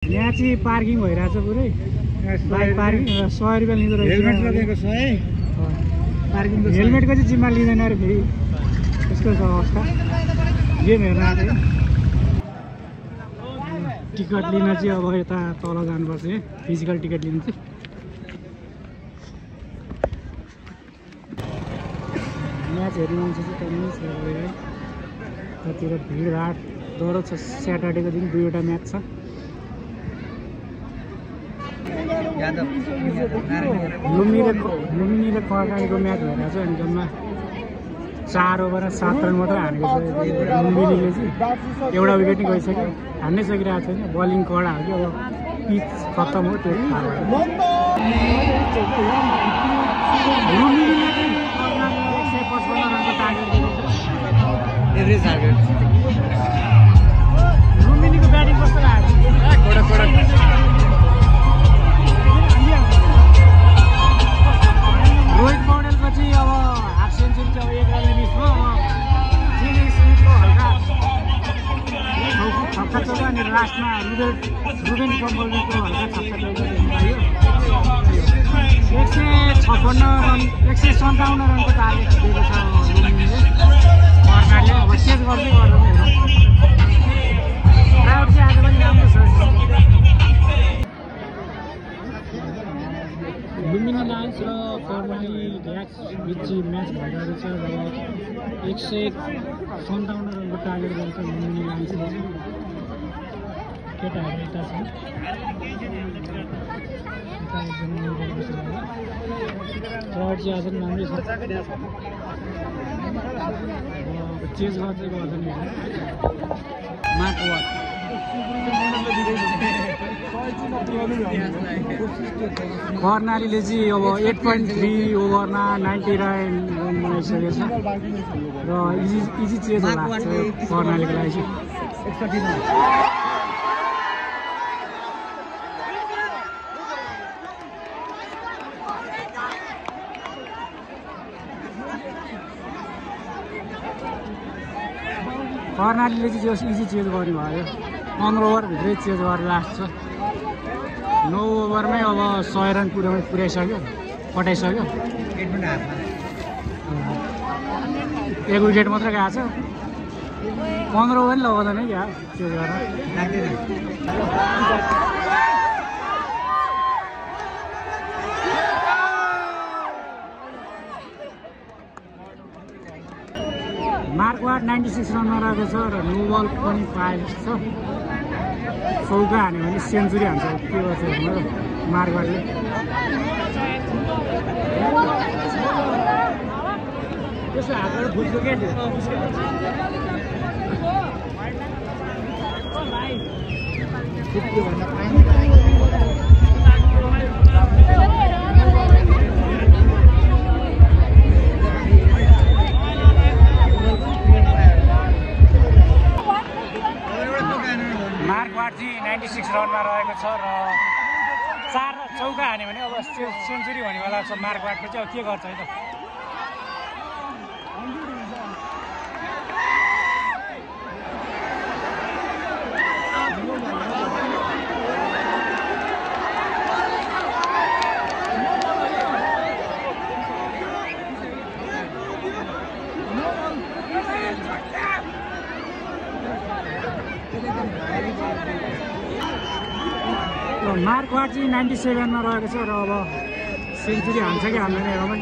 यहाँ चाहिँ पार्किङ भइरहेछ पुरै बाइक पार्किङ 100 रुपियाँ लिँदो रहेछ। हेलमेट लगेको 100 पार्किङको हेलमेटको चाहिँ जिम्मा लिँदैन अरे फेरि। यस्तो छ अवस्था। गेम हेर्न आएको टिकट लिन चाहिँ अब यता तल जानुपर्छ है, फिजिकल टिकट लिनु चाहिँ। म्याच हेर्ने मान्छे चाहिँ कमी छ है। त्यतिर भिडभाड डह्रो छ। स्याटरडेको दिन 2वटा म्याच छ। लुम्बिनीले खड्काएको म्याच भइरहेको छ अनि जम्मा 4 ओभरमा 7 रन मात्रै हानेको छ लुम्बिनीले चाहिँ। एउटा विकेट नै गइसक्यो, हान्नै सकिरहेको छैन। बलिङ कडा हो कि अब पिच खत्तम हो त्यो थाहा भयो। लुम्बिनीले चाहिँ 155 रनको टार्गेट दिएको छ, एभरेज टार्गेट। लुम्बिनीको ब्याटिङ कस्तो लाग्यो? रोहित पौडेलको चाहिँ अब हाफ सेन्चुरी चाहिँ अब 1 रनले मिस भयो। अब जेने स्मिथको हल्का छक्का चौका अनि लास्टमा रुबेन कम्बलको हल्का छक्का चौका पाइयो। 156 रन 157 रनको टार्गेट दिएको छ लुम्बिनीले। कर्नालले अब चेज गर्दै गर्दैन हेरौँ। क्राउड चाहिँ आज पनि राम्रो छ। लुम्बिनी लायन्स र कर्णाली ड्याक्स बिच म्याच भइरहेको छ। र 157 रनको टार्गेट गरेको छ लुम्बिनी लायन्सले। केटाहरू यता छ, यता एकदम क्राउड चाहिँ आज पनि राम्रै छ। चेज गर्दै गर्दैन मार्कवाट। कर्णालीले चाहिँ अब 8.3 ओभरमा 90 रन बनाइसकेको छ र इजी चेज लाग्छ कर्णालीको लागि चाहिँ। कर्णालीले चाहिँ इजी चेज गर्नु भयो। 15 ओभरभित्रै चेज गरेर लास्ट छ। 9 ओभरमै अब 100 रन पुर्याइसक्यो, पठाइसक्यो। 1 विकेट मात्रै गएको छ। 15 ओभर नि लगाउँदैन है क्या चेज गरेर। मार्कवाट 96 रनमा रहेको छ र नो बल पनि पाएको छ। चौका हान्यो भने सेन्चुरी हान्छ। के गर्छ मार्कवाटले? त्यसो हातबाट फुट्यो क्या त्यो। मार्कवाट चाहिँ 96 रनमा रहेको छ र 4 चौका हान्यो भने अब सेन्चुरी भन्नेवाला छ मार्कवाटको चाहिँ। अब के गर्छ है त? मार्कवाट चाहिँ 97 मा रहेको छ र अब सेन्चुरी हान्छ कि हान्दैन हेरौँ है।